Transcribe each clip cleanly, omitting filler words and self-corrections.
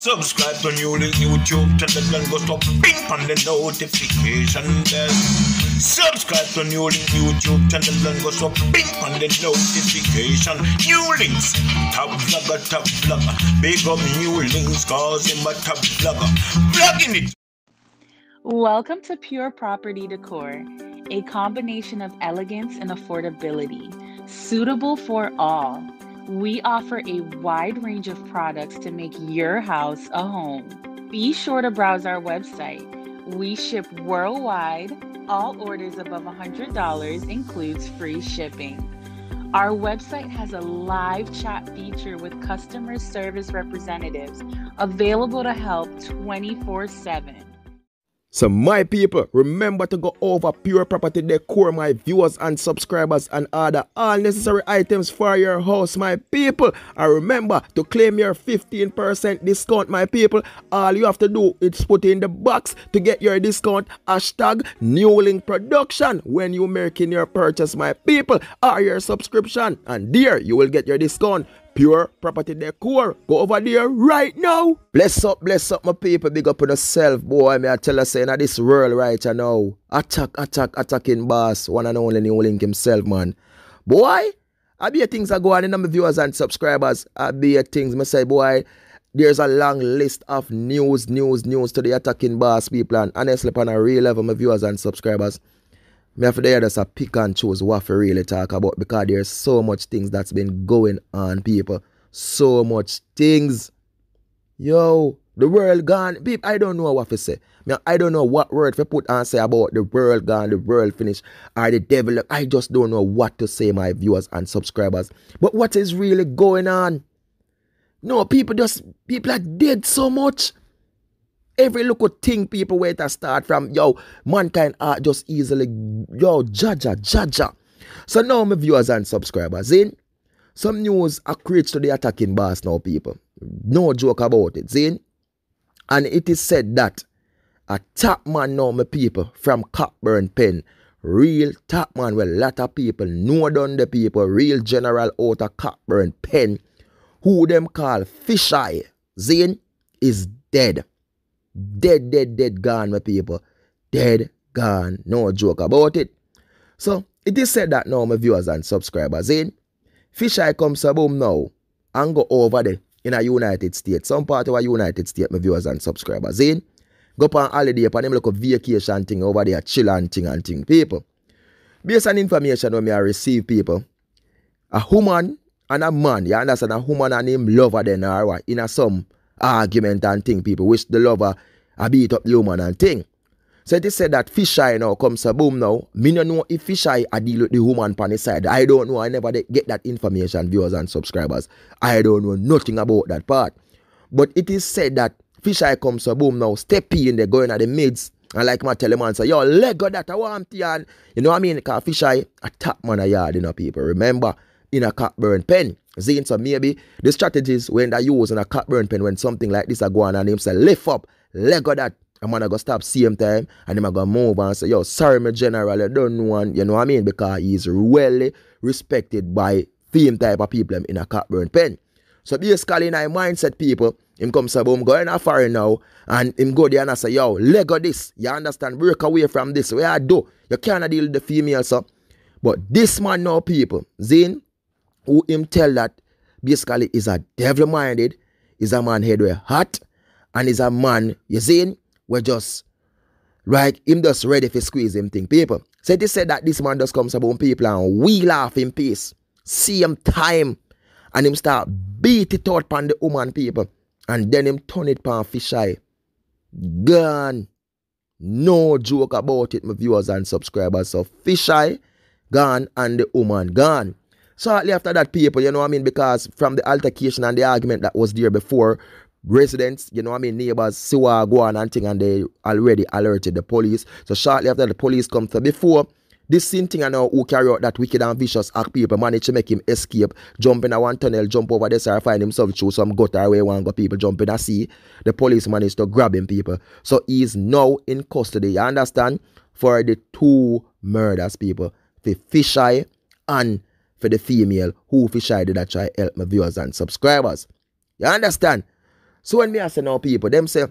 Subscribe to NEWLINK YouTube channel and go stop ping on the notification bell. Subscribe to NEWLINK YouTube channel and go stop ping on the notification. NEWLINKs, top vlogger. Big up NEWLINKs cause him a top vlogger. Vlogging it. Welcome to Pure Property Decor, a combination of elegance and affordability, suitable for all. We offer a wide range of products to make your house a home. Be sure to browse our website. We ship worldwide. All orders above $100 includes free shipping. Our website has a live chat feature with customer service representatives available to help 24/7. So my people, remember to go over Pure Property Decor, my viewers and subscribers, and order all necessary items for your house, my people. And remember to claim your 15% discount, my people. All you have to do is put in the box to get your discount hashtag NEWLINK Production when you making your purchase, my people, or your subscription. And there you will get your discount. Pure Property Decor. Go over there right now. Bless up, my people. Big up on yourself, boy. Me I tell you, saying that this world right now. Attacking boss. One and only NEWLINK himself, man. Boy, I be things are going on my viewers and subscribers. I be things, me say, boy, there's a long list of news to the attacking boss people. And honestly, on a real level, my viewers and subscribers, me have to just a pick and choose what to really talk about, because there's so much things that's been going on, people. So much things. Yo, the world gone. People, I don't know what to say. I don't know what word to put and say about the world gone, the world finished, or the devil. I just don't know what to say, my viewers and subscribers. But what is really going on? No, people are dead so much. Every little thing people wait to start from, yo, mankind are just easily, yo, jaja. So now my viewers and subscribers, in some news are created to the attacking boss now, people. No joke about it, Zin. And it is said that a top man now, my people, from C0CKBURN pen, real top man, well, a lot of people know done the people, real general out of C0CKBURN pen, who them call Fisheye, Zin, is dead. Dead, gone, my people. Dead, gone. No joke about it. So, it is said that now, my viewers and subscribers, in Fisheye comes to boom now and go over there in a United States. Some part of a United States, my viewers and subscribers, in go upon holiday, upon them like a vacation thing over there, chill and thing, people. Based on information when I receive, people, a woman and a man, you understand, a woman and him lover then, or what, in a some argument and thing, people, which the lover a beat up the woman and thing. So it is said that Fisheye now comes to boom now. Me no know if Fisheye a deal with the woman on the side. I don't know. I never get that information, viewers and subscribers. I don't know nothing about that part. But it is said that Fisheye comes to boom now, step in there, going at the mids, and like my tell him and say, yo, let go that I want to, and you know what I mean? Because Fisheye a top man a yard, you know, people. Remember, in a C0CKBURN pen. So maybe the strategies when they use in a C0CKBURN pen when something like this are going on and him say, lift up, let go that. I'm gonna go stop same time and him gonna move and say, yo, sorry, my general, I don't know one, you know what I mean? Because he's really respected by same type of people in a C0CKBURN pen. So basically in our mindset, people, him comes say, boom, going a foreign now, and him go there and I say, yo, let go this. You understand? Break away from this. What I do? You can't deal with the female, so. But this man now, people, Zin, who him tell that basically is a devil-minded, is a man head where hot, and is a man, you see, we're just, like, him just ready for squeeze him thing, people. So it is said that this man just comes about people and we laugh in peace, same time, and him start beat it out upon the woman, people, and then him turn it upon Fisheye. Gone. No joke about it, my viewers and subscribers. So Fisheye gone and the woman gone. Shortly after that, people, you know what I mean, because from the altercation and the argument that was there before, residents, you know what I mean, neighbors, see what go on and thing, and they already alerted the police. So shortly after the police come to before, this same thing, I know who carry out that wicked and vicious act, people manage to make him escape, jump in a one tunnel, jump over there, so find himself through some gutter where one go people jump in a sea. The police managed to grab him, people. So he's now in custody, you understand, for the two murders, people, the Fisheye and for the female who Fisheye did that try help my viewers and subscribers. You understand? So when me I say now people, them say,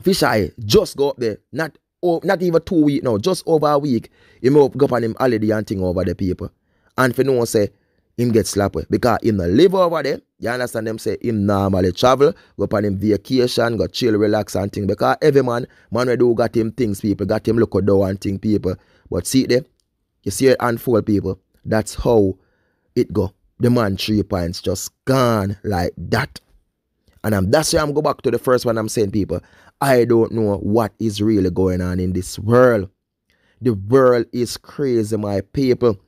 fish eye just go up there, not even 2 weeks now, just over a week, he may go up on him holiday and thing over the people. And for no one say, him get slapped with, because him not live over there. You understand them say, him normally travel, go up on him vacation, go chill, relax and thing. Because every man we do got him things, people, got him look down and thing, people. But see there, you see it unfold, people. That's how it go. The man 3 points just gone like that. And that's why I'm go back to the first one I'm saying, people. I don't know what is really going on in this world. The world is crazy, my people.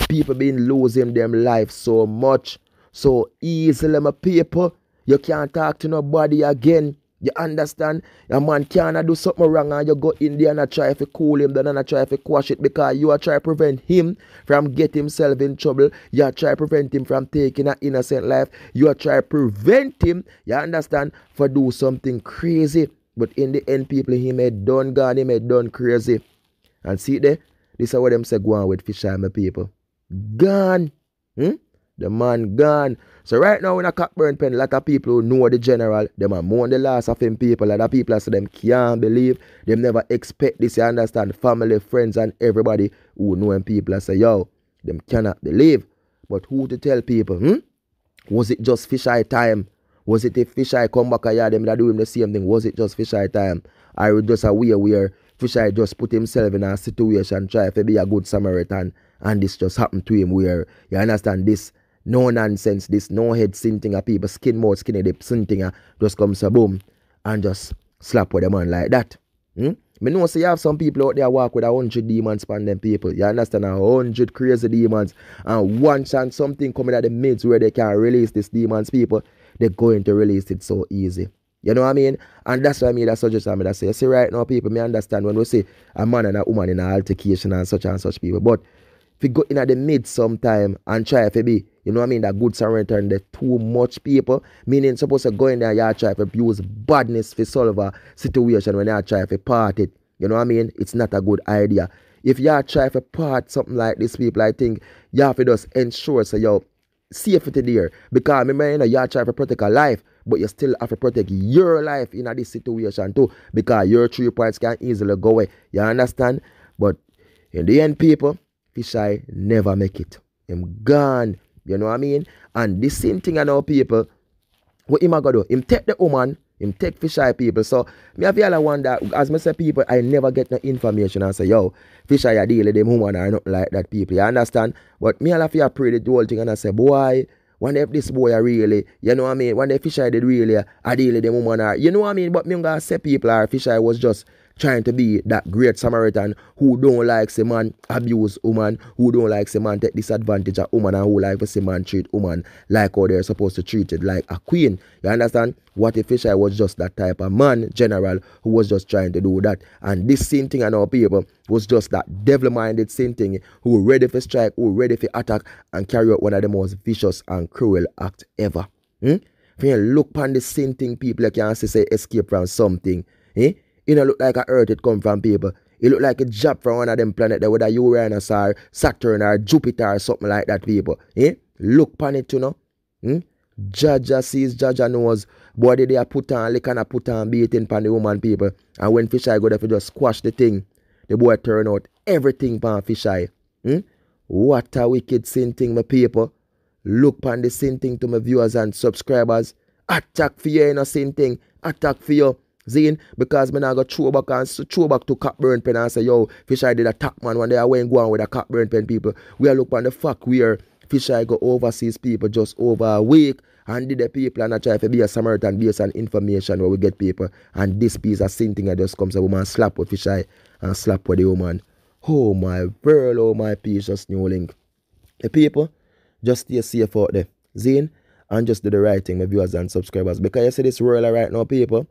People been losing them life so much, so easily, my people. You can't talk to nobody again. You understand? A man can't do something wrong and you go in there and try to cool him down and try to quash it, because you are trying to prevent him from getting himself in trouble. You are trying to prevent him from taking an innocent life. You are trying to prevent him, you understand, for do something crazy. But in the end, people, he made done gone, he made done crazy. And see there, this is what them say go on with fish eye, my people. Gone. The man gone. So right now in a Cockburn pen, a lot of people who know the general, them are mourn the loss of him people. A lot of people say them can't believe, them never expect this, you understand, family, friends and everybody who know him people and say, yo, them cannot believe. But who to tell people, Was it just fish eye time? Was it if fish eye come back a yard, them that do him the same thing? Was it just fish eye time? Or just a way where fish eye just put himself in a situation, try to be a good Samaritan, and this just happened to him where, you understand, this no nonsense, this no head sin thing, people skin more skinny dip sin thing just comes a boom and just slap with the man like that. Me know say you have some people out there walk with 100 demons span them people. You understand, 100 crazy demons, and one chance something coming at the midst where they can release these demons, people, they're going to release it so easy. You know what I mean? And that's why I made a suggestion. I say, see right now, people, me understand when we say a man and a woman in an altercation and such people. But if you go in at the mid sometime and try to be, you know what I mean, that good Samaritan, the too much people, meaning supposed to go in there and you try to use badness to solve a situation when you try to part it. You know what I mean? It's not a good idea. If you try to part something like this, people, I think you have to just ensure so you're safety there. Because remember, you know, you try to protect a life, but you still have to protect your life in this situation too. Because your 3 points can easily go away. You understand? But in the end, people, fish eye never make it. Him gone. You know what I mean? And this same thing I know, people, what him a go do? Him take the woman, him take fish eye, people. So me have y'all wonder, as me say, people, I never get no information and say, yo, fish eye a deal with them woman or nothing like that, people. You understand? But me have to pray the whole thing and I say, boy, when if this boy are really, you know what I mean? When the fish eye did really a deal with them woman or, you know what I mean? But me gonna say people are fish eye was just trying to be that great Samaritan who don't like say man abuse woman, who don't like say man take disadvantage of woman, and who like to say man treat woman like how they're supposed to treat it, like a queen. You understand? What if Fisher was just that type of man, general, who was just trying to do that? And this same thing and our people was just that devil-minded same thing, who ready for strike, who ready for attack and carry out one of the most vicious and cruel acts ever. If you look upon the same thing, people can say escape from something. It don't look like a earth it come from, people. It look like a job from one of them planets there, whether Uranus or Saturn or Jupiter or something like that, people. Look upon it, you know. Jaja sees, Jaja knows. Boy, they put on, they kind of put on beating upon the woman, people. And when fish eye go there, just squash the thing, the boy turn out everything upon fish eye. What a wicked sin thing, my people. Look upon the same thing to my viewers and subscribers. Attack for you, sin thing. Attack for you. Zine, because me now go throw back to Cockburn pen and say, yo, fish eye did attack man when they are going with a Cockburn pen, people. We are look on the fact where fish eye go overseas people just over a week and did the people and I try to be a Samaritan based on information where we get people, and this piece of same thing that just comes a woman slap with fish eye and slap with the woman. Oh my world, oh my piece, just NEWLINK. The people, just stay safe out there. Zine, and just do the right thing, my viewers and subscribers. Because you see this world right now, people,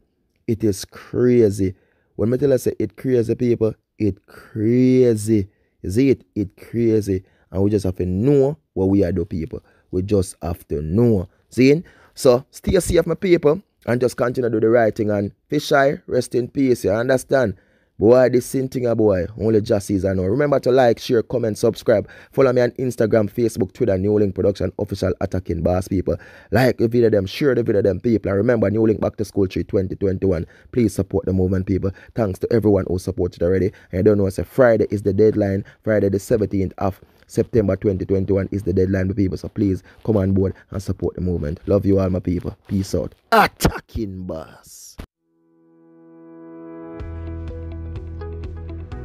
it is crazy. When I tell you say it crazy, people, it crazy. You see it? It crazy. And we just have to know what we are doing, people. We just have to know. See? So stay safe, my people, and just continue to do the right thing. And fish eye, rest in peace. You understand? Boy, this same thing, boy. Only just season now. Remember to like, share, comment, subscribe. Follow me on Instagram, Facebook, Twitter, NEWLINK Production, official attacking boss people. Like the video them, share the video them people. And remember, NEWLINK Back to School 3 2021. Please support the movement, people. Thanks to everyone who supported already. And I don't know, say Friday is the deadline. Friday the 17th of September 2021 is the deadline, my people. So please come on board and support the movement. Love you all, my people. Peace out. Attacking boss.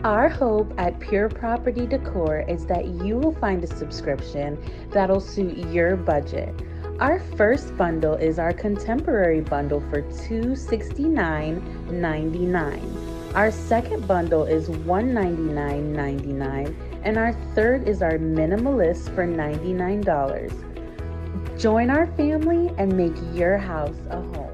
Our hope at Pure Property Decor is that you will find a subscription that'll suit your budget. Our first bundle is our contemporary bundle for $269.99. Our second bundle is $199.99, and our third is our minimalist for $99. Join our family and make your house a home.